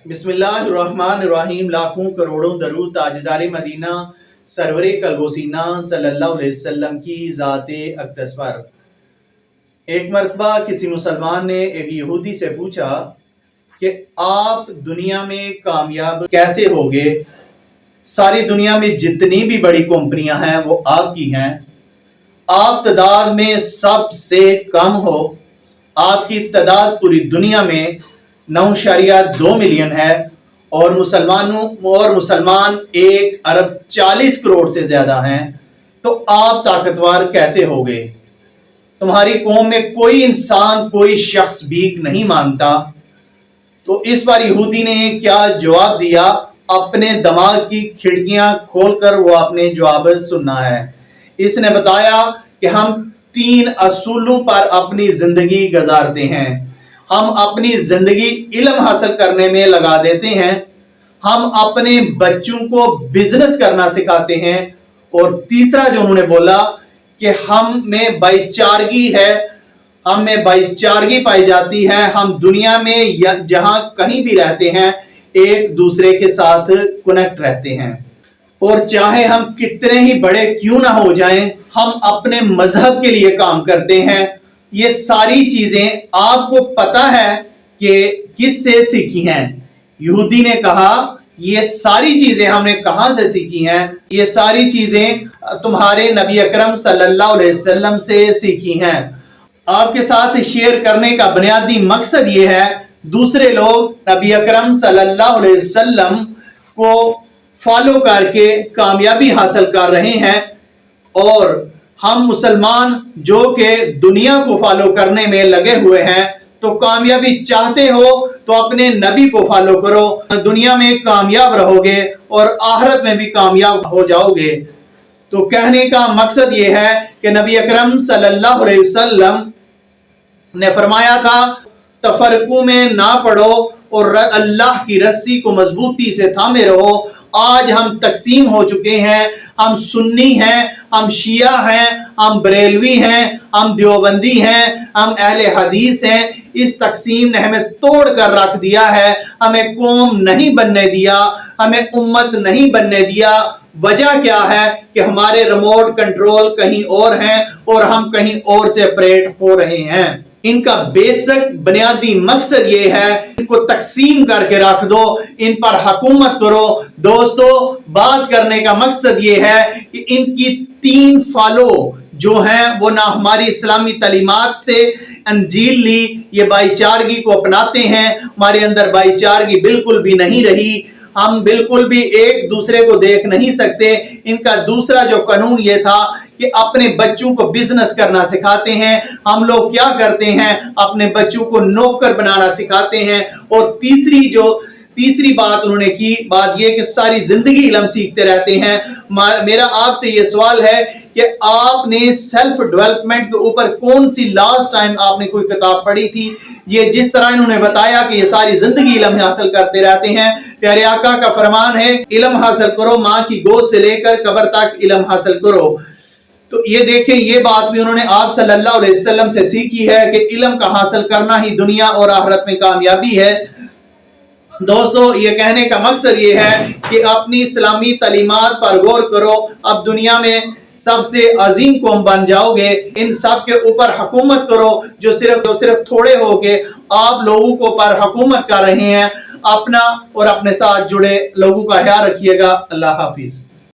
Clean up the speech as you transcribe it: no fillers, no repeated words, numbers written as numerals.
बिस्मिल्लाहिर्रहमानिर्रहीम। लाखों करोड़ों दरूद ताजदार मदीना सरवर कल्बोसीना सल्लल्लाहु अलैहि वसल्लम की ज़ाते अक़दस पर। एक मरतबा किसी मुसलमान ने एक यहूदी से पूछा कि आप दुनिया में कामयाब कैसे होगे? सारी दुनिया में जितनी भी बड़ी कंपनियां हैं वो आपकी हैं, आप तादाद में सबसे कम हो, आपकी तादाद पूरी दुनिया में 9.2 मिलियन है और मुसलमान 1 अरब 40 करोड़ से ज्यादा हैं, तो आप ताकतवर कैसे होगे? तुम्हारी कौम में कोई इंसान, कोई शख्स भीख नहीं मांगता। तो इस बार यहूदी ने क्या जवाब दिया, अपने दिमाग की खिड़कियां खोलकर वो अपने जवाब सुनना है। इसने बताया कि हम 3 असूलों पर अपनी जिंदगी गुजारते हैं। हम अपनी जिंदगी इल्म हासिल करने में लगा देते हैं, हम अपने बच्चों को बिजनेस करना सिखाते हैं, और तीसरा जो उन्होंने बोला कि हम में भाईचारगी है, हम में भाईचारगी पाई जाती है। हम दुनिया में जहां कहीं भी रहते हैं एक दूसरे के साथ कनेक्ट रहते हैं, और चाहे हम कितने ही बड़े क्यों ना हो जाएं, हम अपने मजहब के लिए काम करते हैं। ये सारी चीजें आपको पता है कि किससे सीखी हैं? यहूदी ने कहा ये सारी चीजें हमने कहां से सीखी हैं? ये सारी चीजें तुम्हारे नबी अकरम सल्लल्लाहु अलैहि वसल्लम से सीखी हैं। आपके साथ शेयर करने का बुनियादी मकसद ये है, दूसरे लोग नबी अकरम सल्लल्लाहु अलैहि वसल्लम को फॉलो करके कामयाबी हासिल कर रहे हैं, और हम मुसलमान जो कि दुनिया को फॉलो करने में लगे हुए हैं। तो कामयाबी चाहते हो तो अपने नबी को फॉलो करो, दुनिया में कामयाब रहोगे और आखिरत में भी कामयाब हो जाओगे। तो कहने का मकसद ये है कि नबी अकरम सल्लल्लाहु अलैहि वसल्लम ने फरमाया था, तफरकू में ना पड़ो और अल्लाह की रस्सी को मजबूती से थामे रहो। आज हम तकसीम हो चुके हैं, हम सुन्नी हैं, हम शिया हैं, हम बरेलवी हैं, हम देवबंदी हैं, हम अहले हदीस हैं। इस तकसीम ने हमें तोड़ कर रख दिया है, हमें कौम नहीं बनने दिया, हमें उम्मत नहीं बनने दिया। वजह क्या है कि हमारे रिमोट कंट्रोल कहीं और हैं और हम कहीं और से ऑपरेट हो रहे हैं। इनका बेसिक बुनियादी मकसद ये है, इनको तकसीम करके रख दो, इन पर हुकूमत करो। दोस्तों, बात करने का मकसद ये है कि इनकी 3 फॉलो जो हैं वो ना हमारी इस्लामी तालीमात से अंजील ली, ये भाईचारगी को अपनाते हैं। हमारे अंदर भाईचारगी बिल्कुल भी नहीं रही, हम बिल्कुल भी एक दूसरे को देख नहीं सकते। इनका दूसरा जो कानून ये था कि अपने बच्चों को बिजनेस करना सिखाते हैं। हम लोग क्या करते हैं, अपने बच्चों को नौकर बनाना सिखाते हैं। और तीसरी बात उन्होंने की, बात यह कि सारी जिंदगी इल्म सीखते रहते हैं। मेरा आपसे ये सवाल है कि आपने सेल्फ डेवलपमेंट के ऊपर कौन सी लास्ट टाइम आपने कोई किताब पढ़ी थी? ये जिस तरह इन्होंने बताया कि ये सारी जिंदगी इल्म हासिल करते रहते हैं। प्यारे आका का फरमान है, इल्म हासिल करो, माँ की गोद से लेकर कब्र तक इल्म हासिल करो। तो ये देखें, ये बात भी उन्होंने आप सल्लल्लाहु अलैहि वसल्लम से सीखी है कि इल्म का हासिल करना ही दुनिया और आखिरत में कामयाबी है। दोस्तों, ये कहने का मकसद ये है कि अपनी इस्लामी तालीमात पर गौर करो। अब दुनिया में सबसे अजीम कौम बन जाओगे। इन सब के ऊपर हुकूमत करो जो सिर्फ थोड़े हो के आप लोगों को पर हुकूमत कर रहे हैं। अपना और अपने साथ जुड़े लोगों का ख्याल रखिएगा। अल्लाह हाफिज।